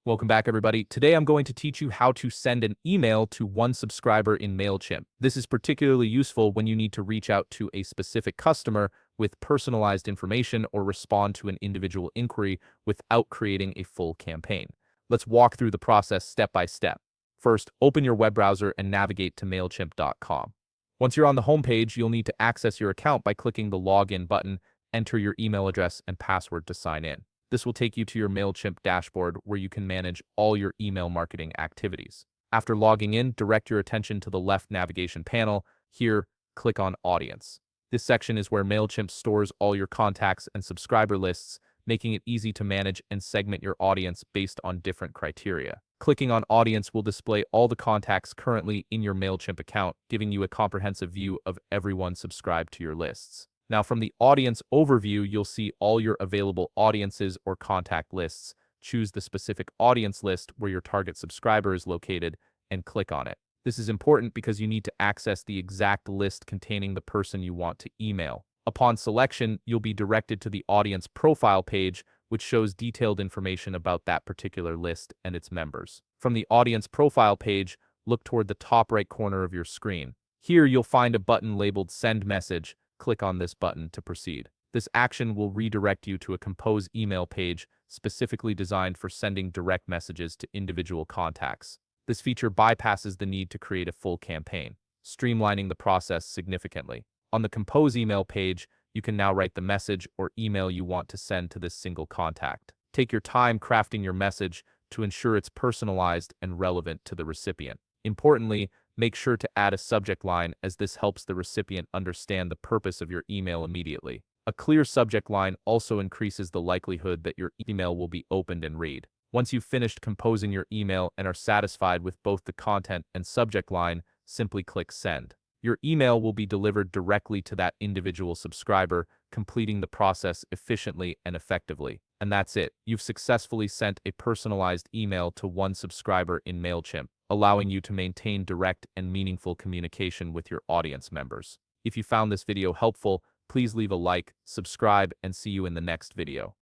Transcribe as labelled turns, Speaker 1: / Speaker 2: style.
Speaker 1: Welcome back, everybody. Today I'm going to teach you how to send an email to one subscriber in Mailchimp. This is particularly useful when you need to reach out to a specific customer with personalized information or respond to an individual inquiry without creating a full campaign. Let's walk through the process step by step. First, open your web browser and navigate to Mailchimp.com. Once you're on the homepage, you'll need to access your account by clicking the Login button, enter your email address and password to sign in. This will take you to your Mailchimp dashboard where you can manage all your email marketing activities. After logging in, direct your attention to the left navigation panel. Here, click on Audience. This section is where Mailchimp stores all your contacts and subscriber lists, making it easy to manage and segment your audience based on different criteria. Clicking on Audience will display all the contacts currently in your Mailchimp account, giving you a comprehensive view of everyone subscribed to your lists. Now, from the audience overview, you'll see all your available audiences or contact lists. Choose the specific audience list where your target subscriber is located and click on it. This is important because you need to access the exact list containing the person you want to email. Upon selection, you'll be directed to the audience profile page, which shows detailed information about that particular list and its members. From the audience profile page, look toward the top right corner of your screen. Here, you'll find a button labeled Send Message. Click on this button to proceed. This action will redirect you to a Compose email page specifically designed for sending direct messages to individual contacts. This feature bypasses the need to create a full campaign, streamlining the process significantly. On the Compose email page, you can now write the message or email you want to send to this single contact. Take your time crafting your message to ensure it's personalized and relevant to the recipient. Importantly, make sure to add a subject line as this helps the recipient understand the purpose of your email immediately. A clear subject line also increases the likelihood that your email will be opened and read. Once you've finished composing your email and are satisfied with both the content and subject line, simply click Send. Your email will be delivered directly to that individual subscriber, completing the process efficiently and effectively. And that's it. You've successfully sent a personalized email to one subscriber in Mailchimp, allowing you to maintain direct and meaningful communication with your audience members. If you found this video helpful, please leave a like, subscribe, and see you in the next video.